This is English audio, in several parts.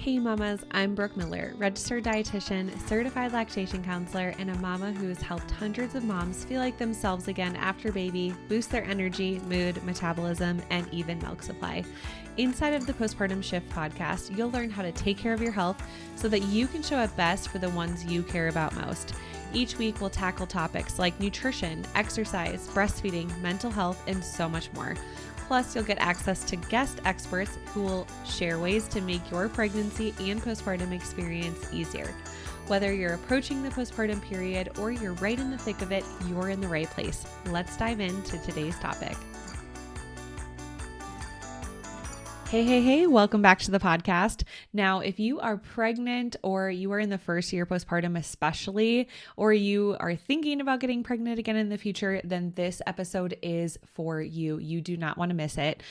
Hey mamas, I'm Brooke Miller, registered dietitian, certified lactation counselor, and a mama who has helped hundreds of moms feel like themselves again after baby, boost their energy, mood, metabolism, and even milk supply. Inside of the Postpartum Shift podcast, you'll learn how to take care of your health so that you can show up best for the ones you care about most. Each week, we'll tackle topics like nutrition, exercise, breastfeeding, mental health, and so much more. Plus, you'll get access to guest experts who will share ways to make your pregnancy and postpartum experience easier. Whether you're approaching the postpartum period or you're right in the thick of it, you're in the right place. Let's dive into today's topic. Hey, welcome back to the podcast. Now, if you are pregnant or you are in the first year postpartum especially, or you are thinking about getting pregnant again in the future, then this episode is for you. You do not want to miss it.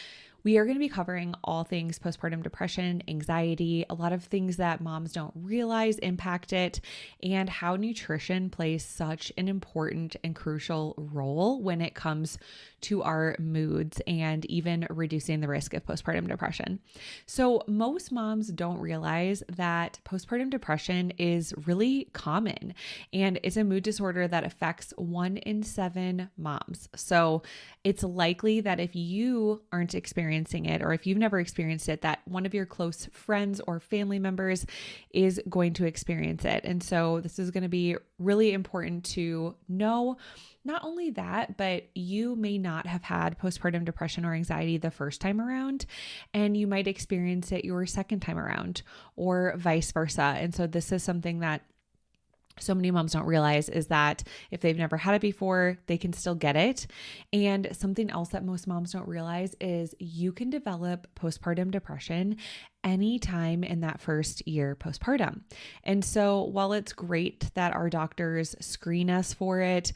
We are going to be covering all things postpartum depression, anxiety, a lot of things that moms don't realize impact it, and how nutrition plays such an important and crucial role when it comes to our moods and even reducing the risk of postpartum depression. So most moms don't realize that postpartum depression is really common, and it's a mood disorder that affects 1 in 7 moms. So it's likely that if you aren't experiencing it, or if you've never experienced it, that one of your close friends or family members is going to experience it. And so this is going to be really important to know. Not only that, but you may not have had postpartum depression or anxiety the first time around, and you might experience it your second time around, or vice versa. And so this is something that so many moms don't realize, is that if they've never had it before, they can still get it. And something else that most moms don't realize is you can develop postpartum depression anytime in that first year postpartum. And so while it's great that our doctors screen us for it,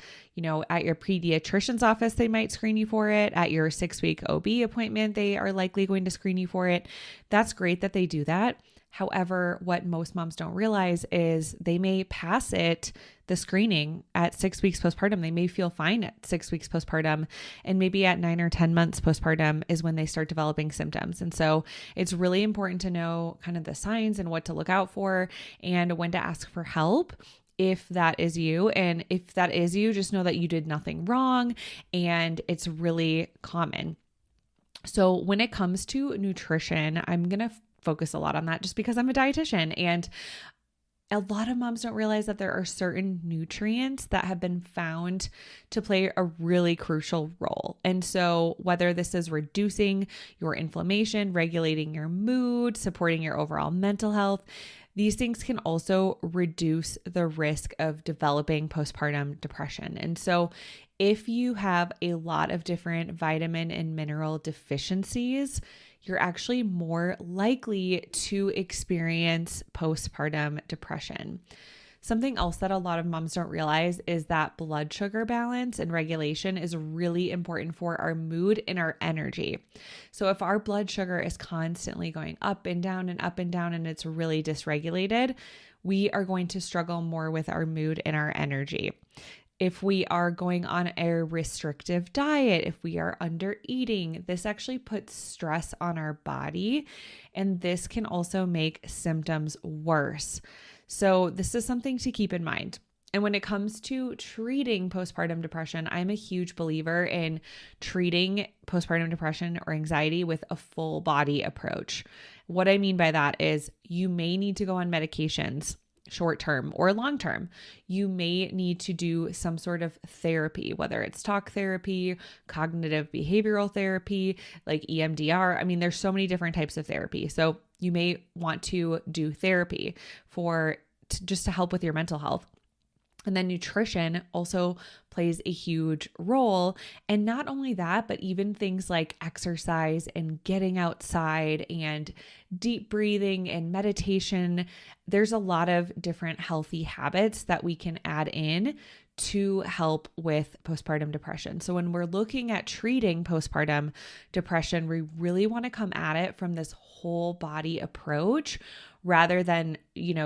at your pediatrician's office, they might screen you for it. At your 6-week OB appointment, they are likely going to screen you for it. That's great that they do that. However, what most moms don't realize is they may pass the screening at 6 weeks postpartum. They may feel fine at 6 weeks postpartum, and maybe at 9 or 10 months postpartum is when they start developing symptoms. And so it's really important to know kind of the signs and what to look out for and when to ask for help if that is you. And if that is you, just know that you did nothing wrong and it's really common. So when it comes to nutrition, I'm going to focus a lot on that just because I'm a dietitian, and a lot of moms don't realize that there are certain nutrients that have been found to play a really crucial role. And so whether this is reducing your inflammation, regulating your mood, supporting your overall mental health, these things can also reduce the risk of developing postpartum depression. And so if you have a lot of different vitamin and mineral deficiencies, you're actually more likely to experience postpartum depression. Something else that a lot of moms don't realize is that blood sugar balance and regulation is really important for our mood and our energy. So if our blood sugar is constantly going up and down and up and down, and it's really dysregulated, we are going to struggle more with our mood and our energy. If we are going on a restrictive diet, if we are under eating, this actually puts stress on our body, and this can also make symptoms worse. So this is something to keep in mind. And when it comes to treating postpartum depression, I'm a huge believer in treating postpartum depression or anxiety with a full body approach. What I mean by that is you may need to go on medications, short-term or long-term. You may need to do some sort of therapy, whether it's talk therapy, cognitive behavioral therapy, like EMDR. I mean, there's so many different types of therapy. So you may want to do therapy just to help with your mental health. And then nutrition also plays a huge role. And not only that, but even things like exercise and getting outside and deep breathing and meditation. There's a lot of different healthy habits that we can add in to help with postpartum depression. So when we're looking at treating postpartum depression, we really want to come at it from this whole body approach rather than,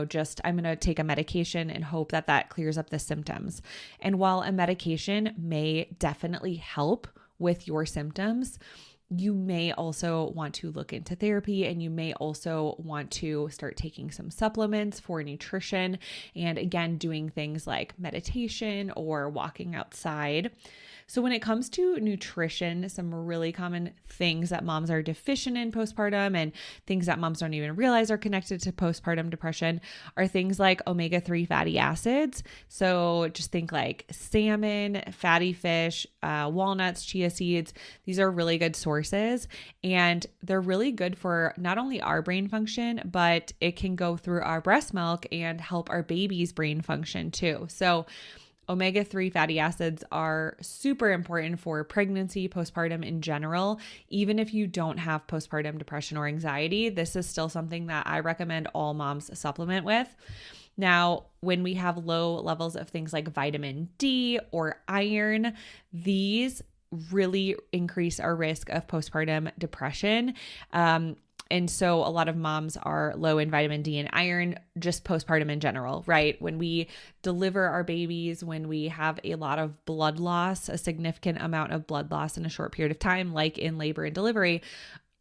just I'm going to take a medication and hope that that clears up the symptoms. And while a medication may definitely help with your symptoms, you may also want to look into therapy, and you may also want to start taking some supplements for nutrition. And again, doing things like meditation or walking outside. So when it comes to nutrition, some really common things that moms are deficient in postpartum and things that moms don't even realize are connected to postpartum depression are things like omega-3 fatty acids. So just think like salmon, fatty fish, walnuts, chia seeds. These are really good sources, and they're really good for not only our brain function, but it can go through our breast milk and help our baby's brain function too. So omega-3 fatty acids are super important for pregnancy, postpartum in general. Even if you don't have postpartum depression or anxiety, this is still something that I recommend all moms supplement with. Now, when we have low levels of things like vitamin D or iron, these really increase our risk of postpartum depression. And so a lot of moms are low in vitamin D and iron, just postpartum in general, right? When we deliver our babies, when we have a lot of blood loss, a significant amount of blood loss in a short period of time, like in labor and delivery,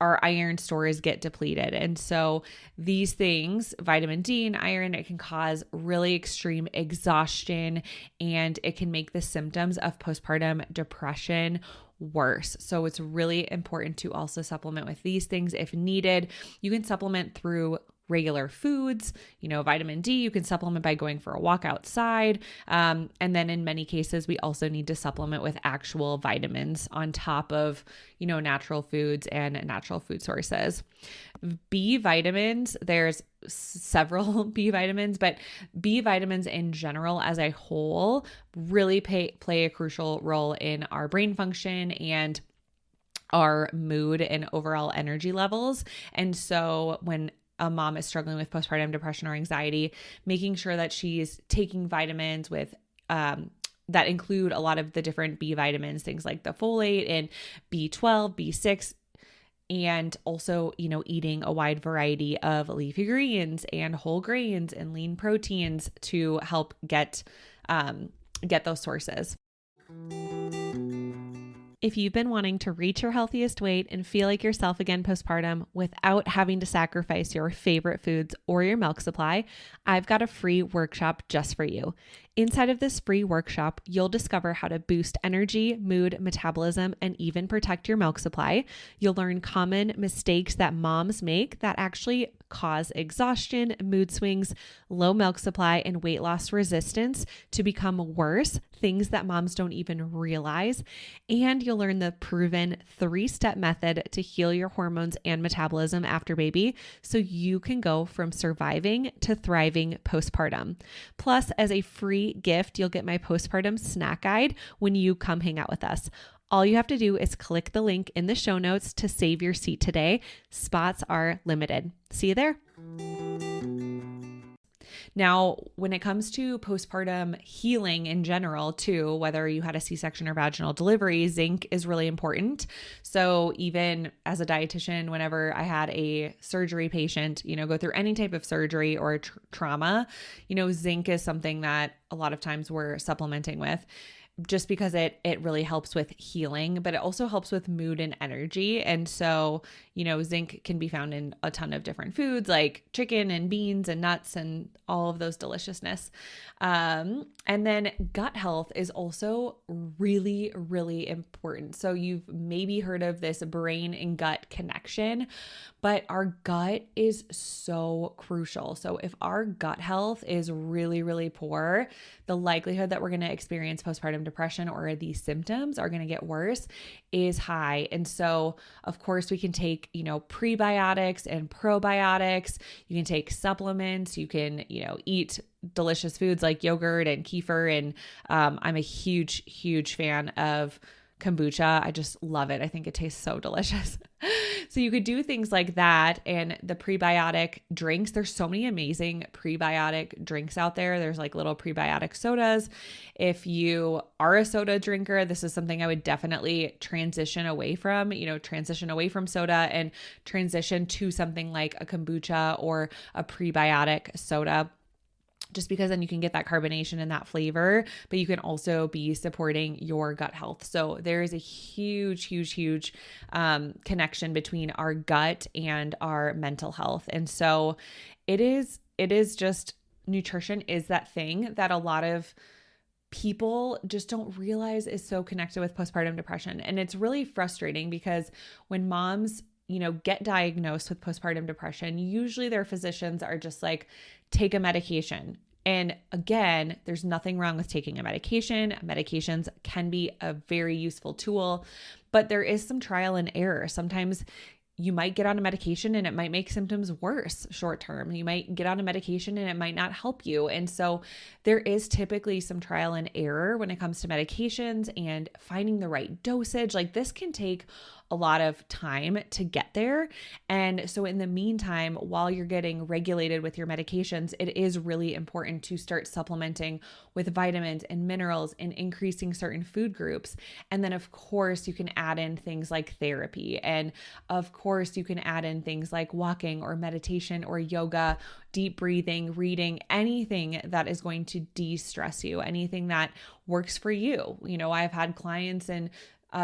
our iron stores get depleted. And so these things, vitamin D and iron, it can cause really extreme exhaustion, and it can make the symptoms of postpartum depression worse. So it's really important to also supplement with these things if needed. You can supplement through regular foods, vitamin D, you can supplement by going for a walk outside. And then in many cases, we also need to supplement with actual vitamins on top of, natural foods and natural food sources. B vitamins, there's several B vitamins, but B vitamins in general as a whole really play a crucial role in our brain function and our mood and overall energy levels. And so when a mom is struggling with postpartum depression or anxiety, making sure that she's taking vitamins with that include a lot of the different B vitamins, things like the folate and B12, B6, and also, eating a wide variety of leafy greens and whole grains and lean proteins to help get those sources. If you've been wanting to reach your healthiest weight and feel like yourself again postpartum without having to sacrifice your favorite foods or your milk supply, I've got a free workshop just for you. Inside of this free workshop, you'll discover how to boost energy, mood, metabolism, and even protect your milk supply. You'll learn common mistakes that moms make that actually cause exhaustion, mood swings, low milk supply, and weight loss resistance to become worse, things that moms don't even realize. And you'll learn the proven 3-step method to heal your hormones and metabolism after baby so you can go from surviving to thriving postpartum. Plus, as a free gift, you'll get my postpartum snack guide when you come hang out with us. All you have to do is click the link in the show notes to save your seat today. Spots are limited. See you there. Now, when it comes to postpartum healing in general too, whether you had a C-section or vaginal delivery, zinc is really important. So even as a dietitian, whenever I had a surgery patient, go through any type of surgery or trauma, zinc is something that a lot of times we're supplementing with, just because it really helps with healing, but it also helps with mood and energy. And so, zinc can be found in a ton of different foods like chicken and beans and nuts and all of those deliciousness. And then gut health is also really, really important. So you've maybe heard of this brain and gut connection, but our gut is so crucial. So if our gut health is really, really poor, the likelihood that we're going to experience postpartum depression or these symptoms are going to get worse is high. And so, of course, we can take, prebiotics and probiotics. You can take supplements. You can, eat delicious foods like yogurt and kefir. And I'm a huge, huge fan of kombucha. I just love it. I think it tastes so delicious. So you could do things like that. And the prebiotic drinks, there's so many amazing prebiotic drinks out there. There's like little prebiotic sodas. If you are a soda drinker, this is something I would definitely transition away from soda and transition to something like a kombucha or a prebiotic soda. just because then you can get that carbonation and that flavor, but you can also be supporting your gut health. So there is a huge, huge, huge connection between our gut and our mental health. And so it is just, nutrition is that thing that a lot of people just don't realize is so connected with postpartum depression. And it's really frustrating because when moms, get diagnosed with postpartum depression, usually their physicians are just like, take a medication. And again, there's nothing wrong with taking a medication. Medications can be a very useful tool, but there is some trial and error. Sometimes you might get on a medication and it might make symptoms worse short term. You might get on a medication and it might not help you. And so there is typically some trial and error when it comes to medications and finding the right dosage. Like, this can take a lot of time to get there. And so in the meantime, while you're getting regulated with your medications, it is really important to start supplementing with vitamins and minerals and increasing certain food groups. And then of course you can add in things like therapy. And of course you can add in things like walking or meditation or yoga, deep breathing, reading, anything that is going to de-stress you, anything that works for you. I've had clients and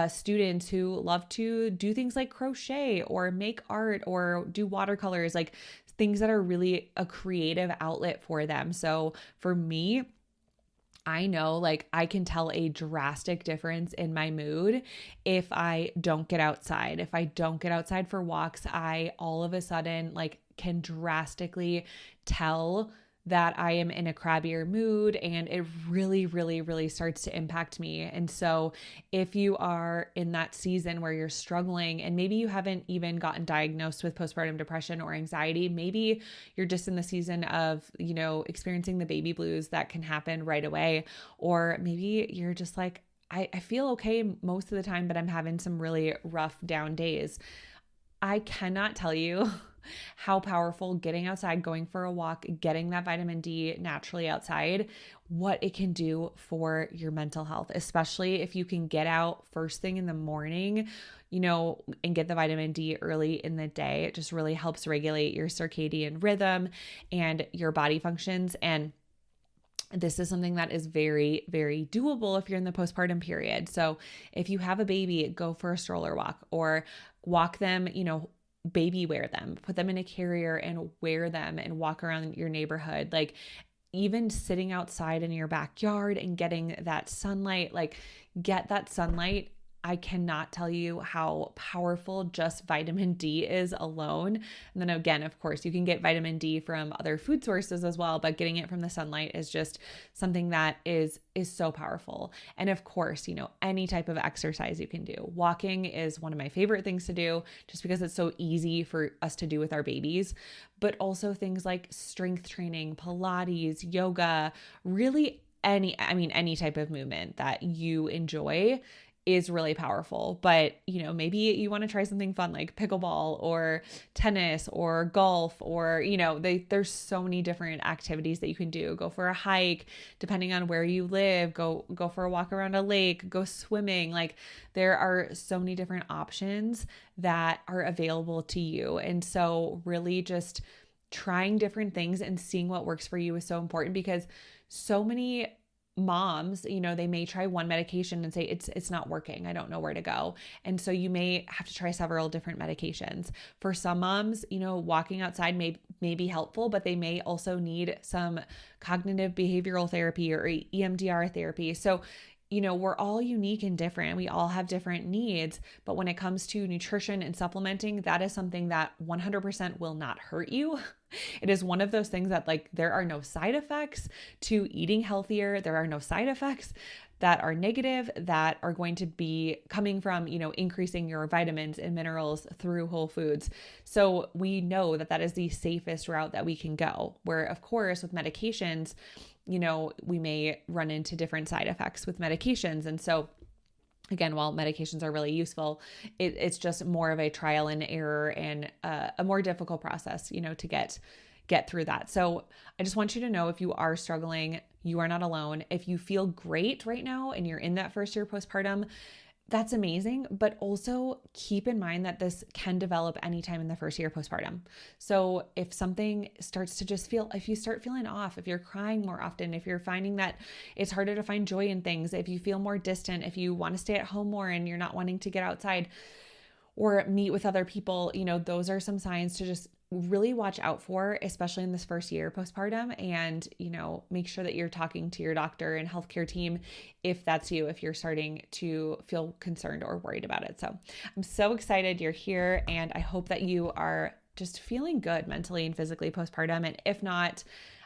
students who love to do things like crochet or make art or do watercolors, like things that are really a creative outlet for them. So for me, I know like I can tell a drastic difference in my mood if I don't get outside. If I don't get outside for walks, I all of a sudden like can drastically tell that I am in a crabbier mood, and it really, really, really starts to impact me. And so if you are in that season where you're struggling and maybe you haven't even gotten diagnosed with postpartum depression or anxiety, maybe you're just in the season of, experiencing the baby blues that can happen right away. Or maybe you're just like, I feel okay most of the time, but I'm having some really rough down days. I cannot tell you how powerful getting outside, going for a walk, getting that vitamin D naturally outside, what it can do for your mental health, especially if you can get out first thing in the morning, and get the vitamin D early in the day. It just really helps regulate your circadian rhythm and your body functions. And this is something that is very, very doable if you're in the postpartum period. So if you have a baby, go for a stroller walk or walk them, baby wear them, put them in a carrier and wear them and walk around your neighborhood. Like, even sitting outside in your backyard and getting that sunlight, like get that sunlight. I cannot tell you how powerful just vitamin D is alone. And then again, of course, you can get vitamin D from other food sources as well, but getting it from the sunlight is just something that is so powerful. And of course, any type of exercise you can do. Walking is one of my favorite things to do just because it's so easy for us to do with our babies, but also things like strength training, Pilates, yoga, really any type of movement that you enjoy is really powerful. But, maybe you want to try something fun like pickleball or tennis or golf or, there's so many different activities that you can do. Go for a hike, depending on where you live, go for a walk around a lake, go swimming. Like, there are so many different options that are available to you. And so really just trying different things and seeing what works for you is so important, because so many moms, they may try one medication and say, it's not working. I don't know where to go. And so you may have to try several different medications. For some moms, walking outside may be helpful, but they may also need some cognitive behavioral therapy or EMDR therapy. So, we're all unique and different. We all have different needs, but when it comes to nutrition and supplementing, that is something that 100% will not hurt you. It is one of those things that there are no side effects to eating healthier. There are no side effects that are negative that are going to be coming from, increasing your vitamins and minerals through whole foods. So we know that is the safest route that we can go, where of course with medications, we may run into different side effects with medications. And so again, while medications are really useful, it's just more of a trial and error and a more difficult process, to get through that. So I just want you to know, if you are struggling, you are not alone. If you feel great right now and you're in that first year postpartum, that's amazing. But also keep in mind that this can develop anytime in the first year postpartum. So if something starts to if you start feeling off, if you're crying more often, if you're finding that it's harder to find joy in things, if you feel more distant, if you want to stay at home more and you're not wanting to get outside or meet with other people, those are some signs to just really watch out for, especially in this first year postpartum. And, make sure that you're talking to your doctor and healthcare team if that's you, if you're starting to feel concerned or worried about it. So I'm so excited you're here, and I hope that you are just feeling good mentally and physically postpartum. And if not,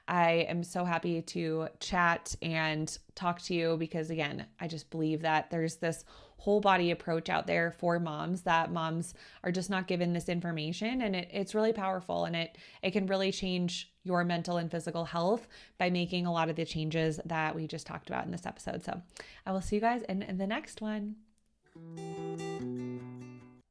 I am so happy to chat and talk to you because, again, I just believe that there's this whole body approach out there for moms that moms are just not given this information, and it's really powerful, and it can really change your mental and physical health by making a lot of the changes that we just talked about in this episode. So I will see you guys in the next one.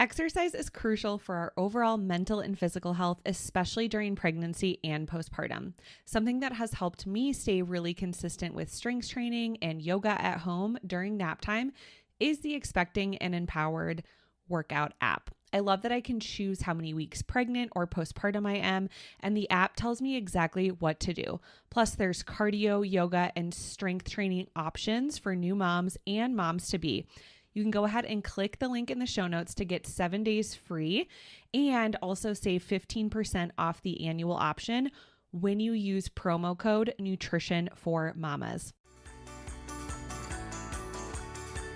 Exercise is crucial for our overall mental and physical health, especially during pregnancy and postpartum. Something that has helped me stay really consistent with strength training and yoga at home during nap time is the Expecting and Empowered workout app. I love that I can choose how many weeks pregnant or postpartum I am, and the app tells me exactly what to do. Plus, there's cardio, yoga, and strength training options for new moms and moms to be. You can go ahead and click the link in the show notes to get 7 days free and also save 15% off the annual option when you use promo code Nutrition for Mamas.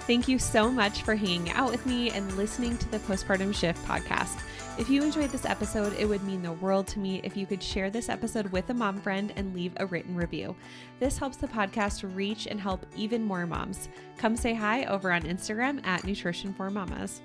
Thank you so much for hanging out with me and listening to the Postpartum Shift podcast. If you enjoyed this episode, it would mean the world to me if you could share this episode with a mom friend and leave a written review. This helps the podcast reach and help even more moms. Come say hi over on Instagram at Nutrition for Mamas.